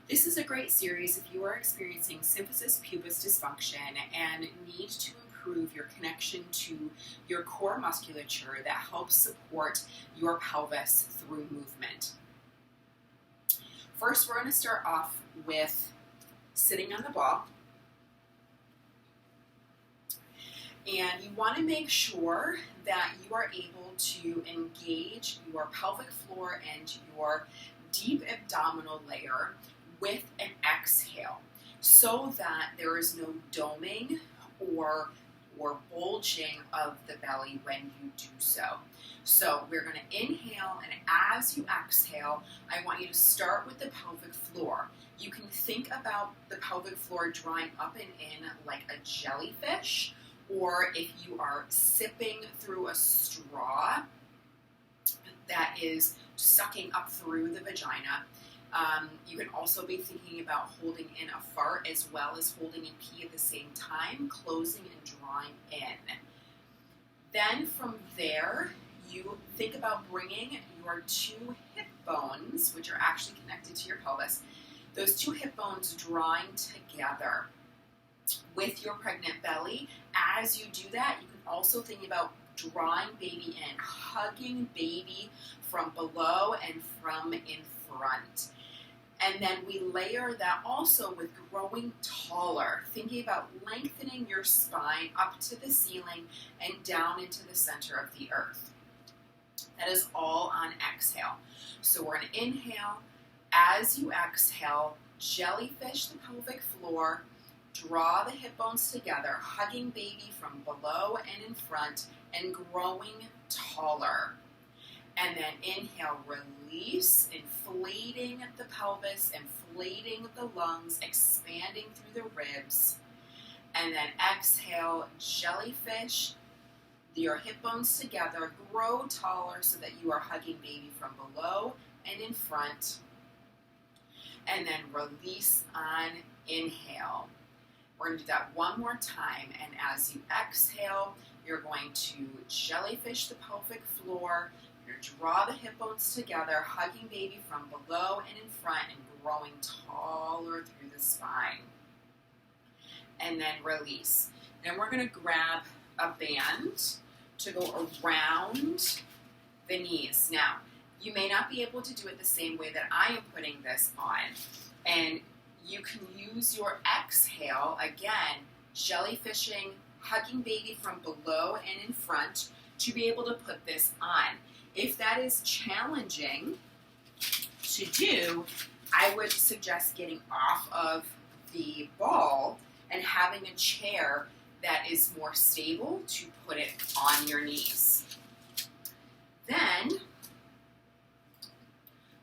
This is a great series if you are experiencing symphysis pubis dysfunction and need to improve your connection to your core musculature that helps support your pelvis through movement. First, we're going to start off with sitting on the ball. And you want to make sure that you are able to engage your pelvic floor and your deep abdominal layer with an exhale so that there is no doming or bulging of the belly when you do so. So we're going to inhale, and as you exhale, I want you to start with the pelvic floor. You can think about the pelvic floor drawing up and in like a jellyfish, or if you are sipping through a straw that is sucking up through the vagina. You can also be thinking about holding in a fart as well as holding in pee at the same time, closing and drawing in. Then from there, you think about bringing your two hip bones, which are actually connected to your pelvis, those two hip bones drawing together with your pregnant belly. As you do that, you can also think about drawing baby in, hugging baby from below and from in front. And then we layer that also with growing taller, thinking about lengthening your spine up to the ceiling and down into the center of the earth. That is all on exhale. So we're going to inhale. As you exhale, jellyfish the pelvic floor, draw the hip bones together, hugging baby from below and in front, and growing taller. And then inhale, release, inflating the pelvis, inflating the lungs, expanding through the ribs. And then exhale, jellyfish your hip bones together, grow taller so that you are hugging baby from below and in front. And then release on inhale. We're going to do that one more time. And as you exhale, you're going to jellyfish the pelvic floor. You're going to draw the hip bones together, hugging baby from below and in front and growing taller through the spine. And then release. Then we're going to grab a band to go around the knees. Now, you may not be able to do it the same way that I am putting this on. And you can use your exhale, again, jellyfishing, hugging baby from below and in front to be able to put this on. If that is challenging to do, I would suggest getting off of the ball and having a chair that is more stable to put it on your knees. Then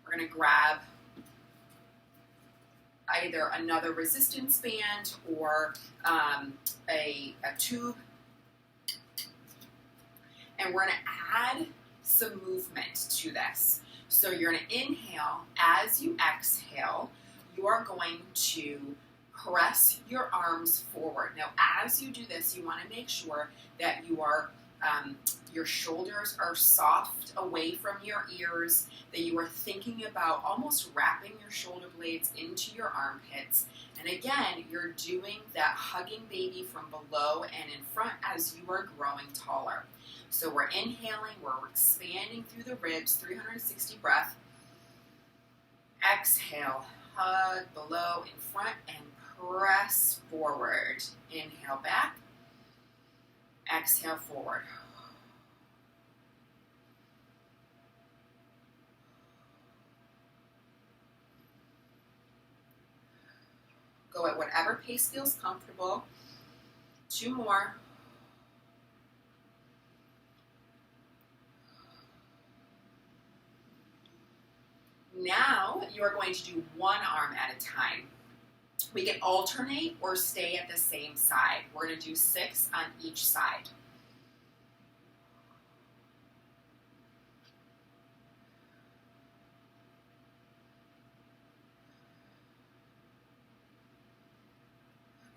we're going to grab either another resistance band or a tube, and we're going to add some movement to this. So you're going to inhale. As you exhale, you are going to press your arms forward. Now, as you do this, you want to make sure that you are your shoulders are soft away from your ears, that you are thinking about almost wrapping your shoulder blades into your armpits. And again, you're doing that hugging baby from below and in front as you are growing taller. So we're inhaling, we're expanding through the ribs, 360 breath. Exhale, hug below, in front, and press forward. Inhale back. Exhale forward. Go at whatever pace feels comfortable. 2 more. Now you're going to do one arm at a time. We can alternate or stay at the same side. We're going to do 6 on each side.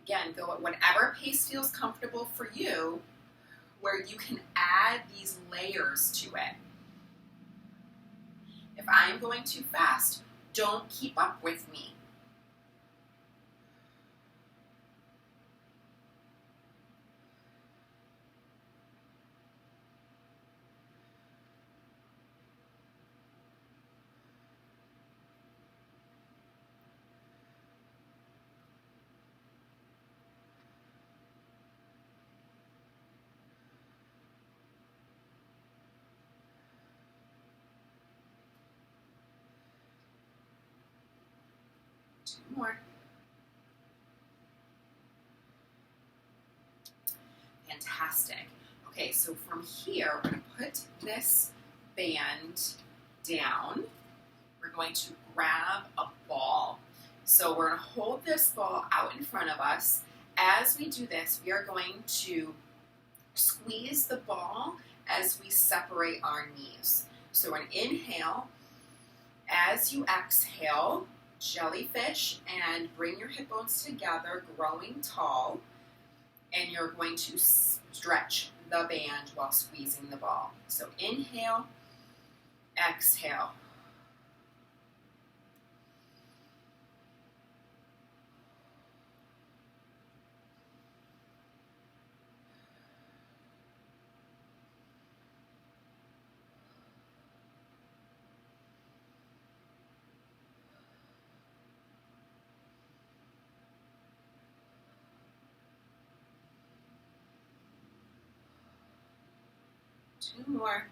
Again, go at whatever pace feels comfortable for you, where you can add these layers to it. If I'm going too fast, don't keep up with me. more. Fantastic. Okay, so from here, we're going to put this band down. We're going to grab a ball. So we're going to hold this ball out in front of us. As we do this, we are going to squeeze the ball as we separate our knees. So we're going to inhale. As you exhale, jellyfish, and bring your hip bones together, growing tall. And you're going to stretch the band while squeezing the ball. So inhale, exhale. Two more.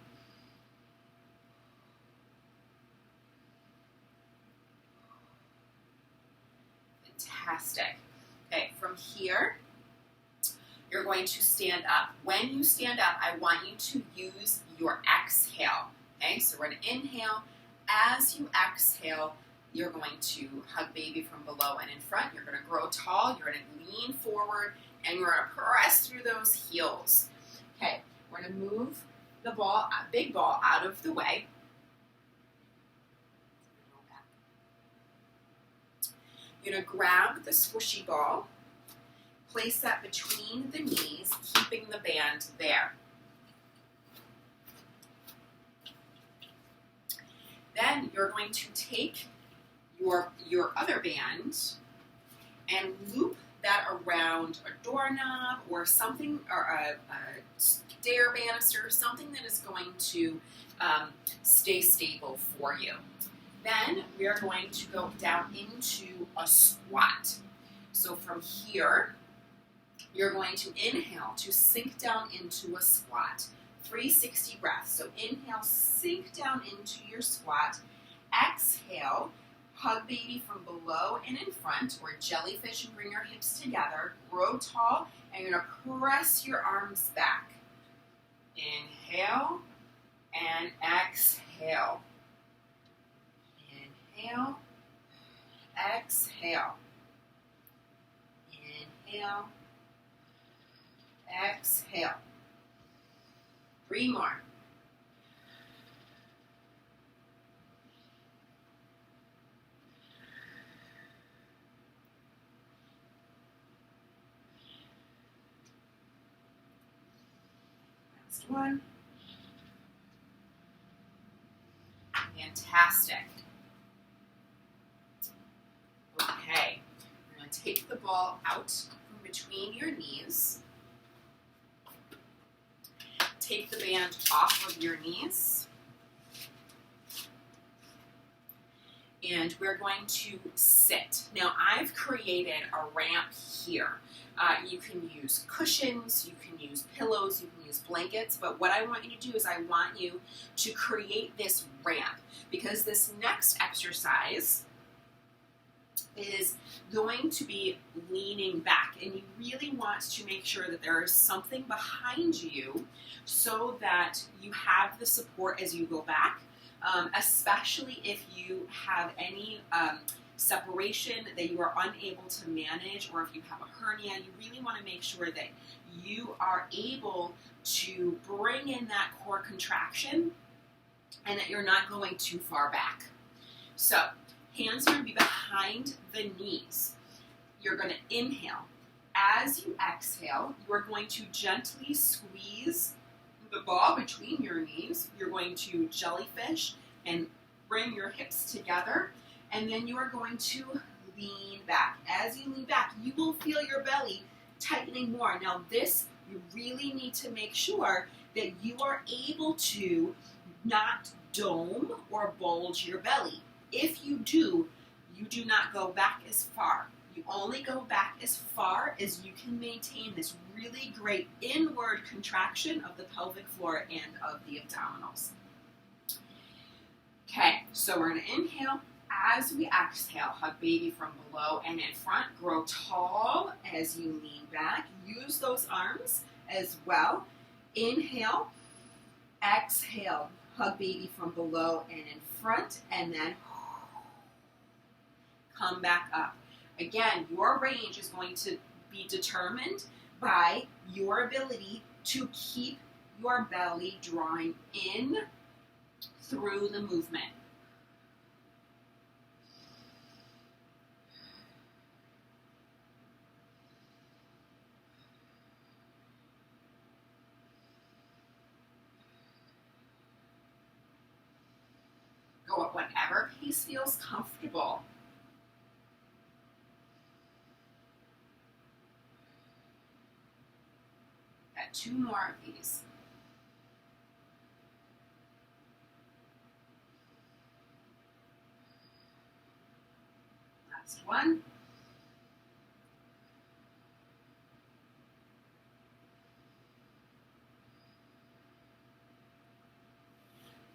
Fantastic. Okay, from here, you're going to stand up. When you stand up, I want you to use your exhale. Okay, so we're going to inhale. As you exhale, you're going to hug baby from below and in front. You're going to grow tall. You're going to lean forward, and you're going to press through those heels. Okay, we're going to move the ball, big ball, out of the way. You're going to grab the squishy ball, place that between the knees, keeping the band there. Then you're going to take your other band and loop that around a doorknob or something, or a stair banister, something that is going to stay stable for you. Then we are going to go down into a squat. So from here, you're going to inhale to sink down into a squat. 360 breaths. So inhale, sink down into your squat. Exhale, hug baby from below and in front, or jellyfish and bring your hips together. Grow tall, and you're going to press your arms back. Inhale and exhale. Inhale, exhale. Inhale, exhale. 3 more. Last one. Fantastic. Okay, we're going to take the ball out from between your knees. Take the band off of your knees. And we're going to sit. Now, I've created a ramp here. You can use cushions, you can use pillows, you can use blankets, but what I want you to do is I want you to create this ramp, because this next exercise is going to be leaning back, and you really want to make sure that there is something behind you so that you have the support as you go back, especially if you have any separation that you are unable to manage, or if you have a hernia. You really want to make sure that you are able to bring in that core contraction and that you're not going too far back. So hands are going to be behind the knees. You're going to inhale. As you exhale, you are going to gently squeeze the ball between your knees. You're going to jellyfish and bring your hips together, and then you are going to lean back. As you lean back, you will feel your belly tightening more. Now this, you really need to make sure that you are able to not dome or bulge your belly. If you do, you do not go back as far. You only go back as far as you can maintain this really great inward contraction of the pelvic floor and of the abdominals. Okay, so we're going to inhale. As we exhale, hug baby from below and in front. Grow tall as you lean back. Use those arms as well. Inhale, exhale, hug baby from below and in front, and then come back up. Again, your range is going to be determined by your ability to keep your belly drawing in through the movement. Go at whatever pace feels comfortable. Got 2 more of these. Last one.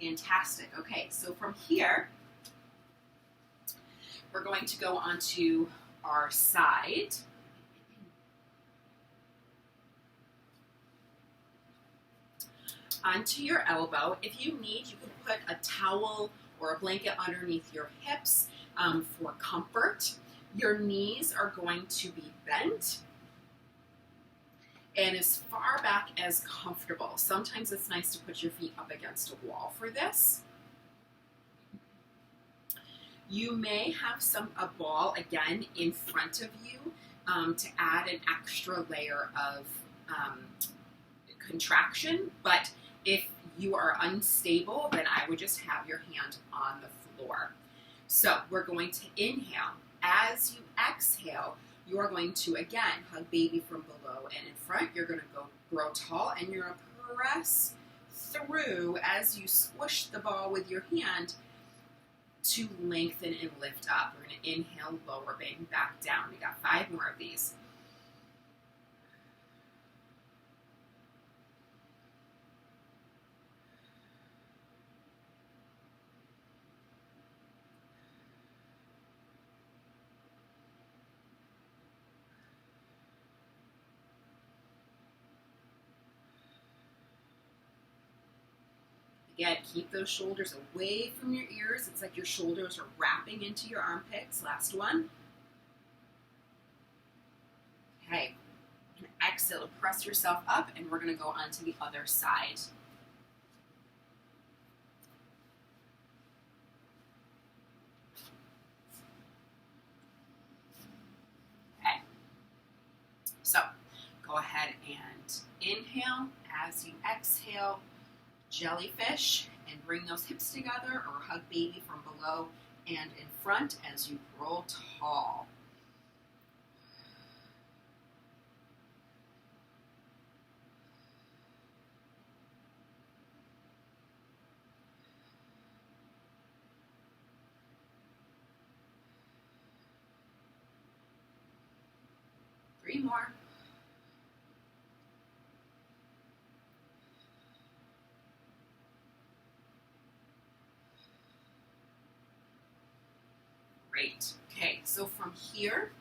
Fantastic. Okay, so from here, we're going to go onto our side. Onto your elbow. If you need, you can put a towel or a blanket underneath your hips for comfort. Your knees are going to be bent and as far back as comfortable. Sometimes it's nice to put your feet up against a wall for this. You may have a ball again in front of you to add an extra layer of contraction, but if you are unstable, then I would just have your hand on the floor. So we're going to inhale. As you exhale, you are going to, again, hug baby from below and in front. You're going to grow tall, and you're going to press through as you squish the ball with your hand to lengthen and lift up. We're going to inhale, lower, bang, back down. We got 5 more of these. Again, keep those shoulders away from your ears. It's like your shoulders are wrapping into your armpits. Last one. Okay. And exhale to press yourself up, and we're going to go on to the other side. Okay. So, go ahead and inhale. As you exhale, jellyfish, and bring those hips together, or hug baby from below and in front as you grow tall. Three more. Great. Okay, so from here,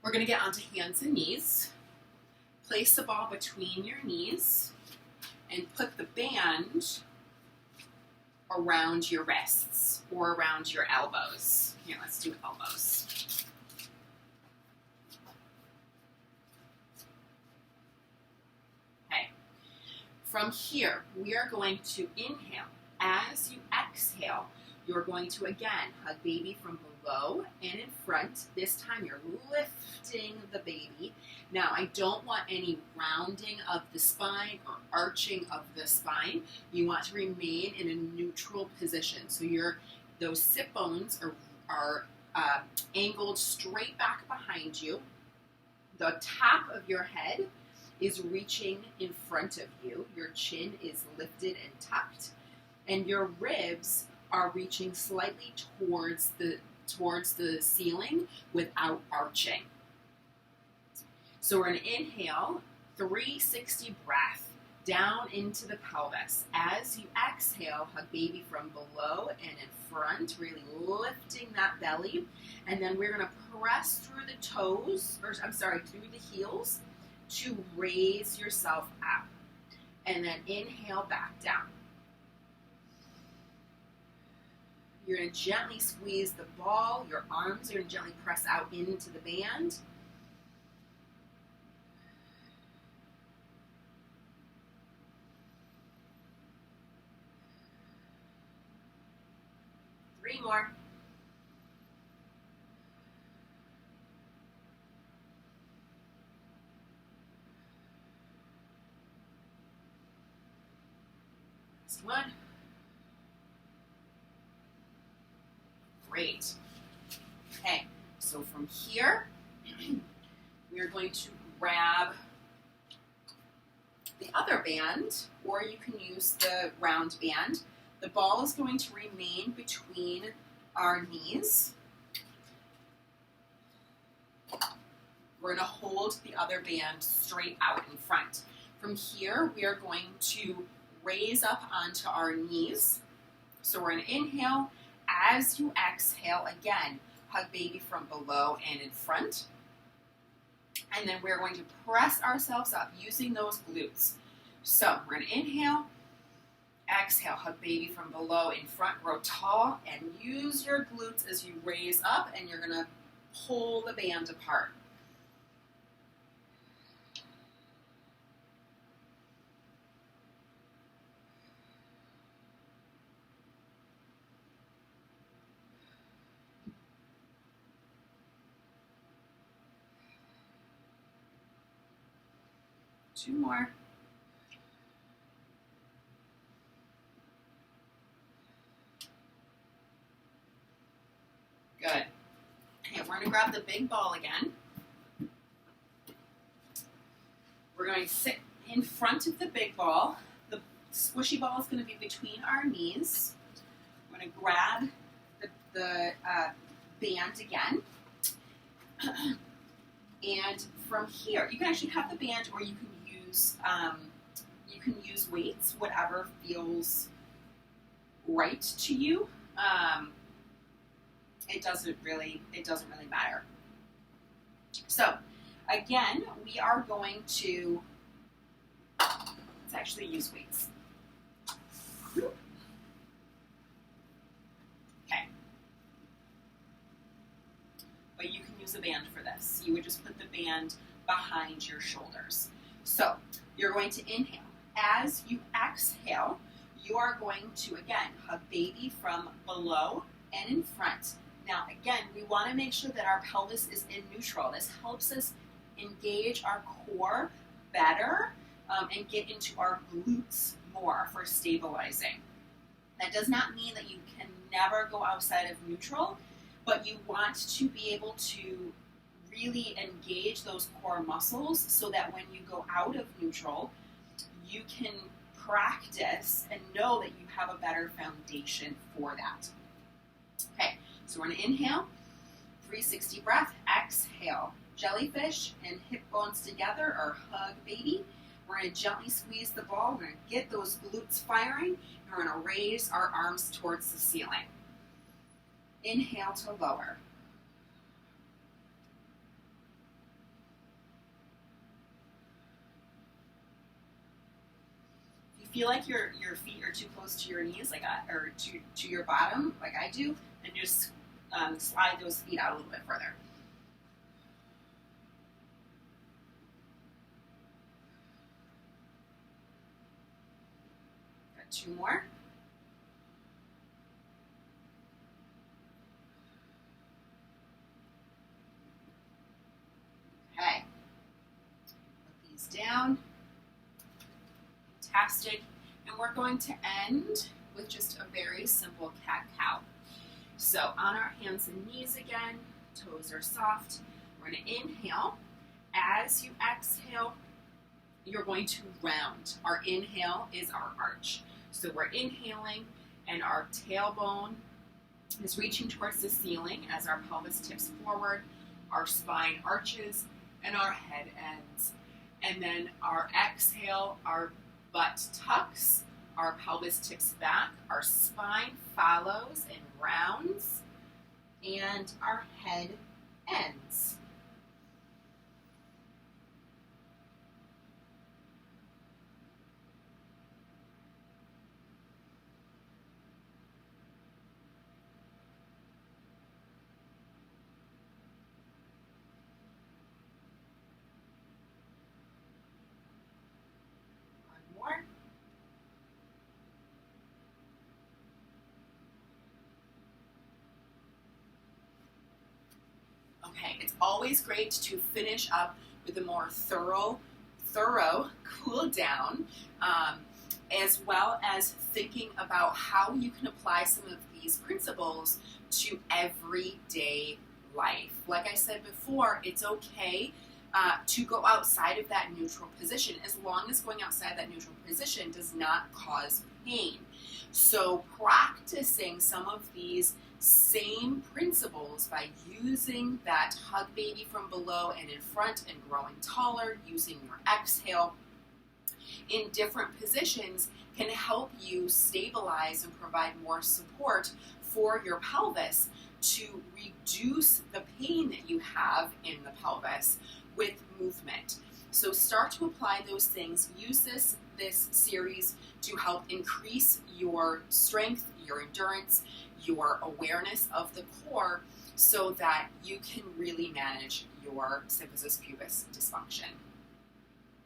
we're going to get onto hands and knees. Place the ball between your knees and put the band around your wrists or around your elbows. Here, let's do elbows. Okay. From here, we are going to inhale. As you exhale, you're going to, again, hug baby from below and in front. This time you're lifting the baby. Now, I don't want any rounding of the spine or arching of the spine. You want to remain in a neutral position. So those sit bones are angled straight back behind you. The top of your head is reaching in front of you. Your chin is lifted and tucked. And your ribs are reaching slightly towards the ceiling without arching. So we're going to inhale, 360 breath down into the pelvis. As you exhale, hug baby from below and in front, really lifting that belly. And then we're going to press through the toes, or I'm sorry, through the heels to raise yourself up. And then inhale back down. You're going to gently squeeze the ball. Your arms are going to gently press out into the band. Three more. Last one. Great. Okay, so from here, we are going to grab the other band, or you can use the round band. The ball is going to remain between our knees. We're going to hold the other band straight out in front. From here, we are going to raise up onto our knees. So we're going to inhale. As you exhale, again, hug baby from below and in front. And then we're going to press ourselves up using those glutes. So we're going to inhale, exhale, hug baby from below in front, grow tall, and use your glutes as you raise up, and you're going to pull the band apart. Two more. Good. Okay, we're going to grab the big ball again. We're going to sit in front of the big ball. The squishy ball is going to be between our knees. I'm going to grab the band again. And from here, you can actually have the band, or you can use weights, whatever feels right to you. It doesn't really matter. So again, we are going to let's actually use weights. Okay. But you can use a band for this. You would just put the band behind your shoulders. So you're going to inhale. As you exhale, you are going to, again, hug baby from below and in front. Now, again, we want to make sure that our pelvis is in neutral. This helps us engage our core better and get into our glutes more for stabilizing. That does not mean that you can never go outside of neutral, but you want to be able to really engage those core muscles so that when you go out of neutral, you can practice and know that you have a better foundation for that. Okay, so we're going to inhale, 360 breath, exhale, jellyfish and hip bones together, or hug baby. We're going to gently squeeze the ball, we're going to get those glutes firing, and we're going to raise our arms towards the ceiling. Inhale to lower. Feel like your feet are too close to your knees, or to your bottom, like I do, and just slide those feet out a little bit further. Got two more. Okay. Put these down. Fantastic. And we're going to end with just a very simple cat-cow. So on our hands and knees again, toes are soft. We're going to inhale. As you exhale, you're going to round. Our inhale is our arch. So we're inhaling, and our tailbone is reaching towards the ceiling as our pelvis tips forward, our spine arches, and our head ends. And then our exhale, our butt tucks, Our pelvis tips back, our spine follows and rounds, and our head ends. More. Okay, it's always great to finish up with a more thorough cool down, as well as thinking about how you can apply some of these principles to everyday life. Like I said before, it's okay to go outside of that neutral position as long as going outside that neutral position does not cause pain. So practicing some of these same principles by using that hug baby from below and in front and growing taller, using your exhale in different positions can help you stabilize and provide more support for your pelvis to reduce the pain that you have in the pelvis with movement. So start to apply those things. Use this series to help increase your strength, your endurance, your awareness of the core so that you can really manage your symphysis pubis dysfunction.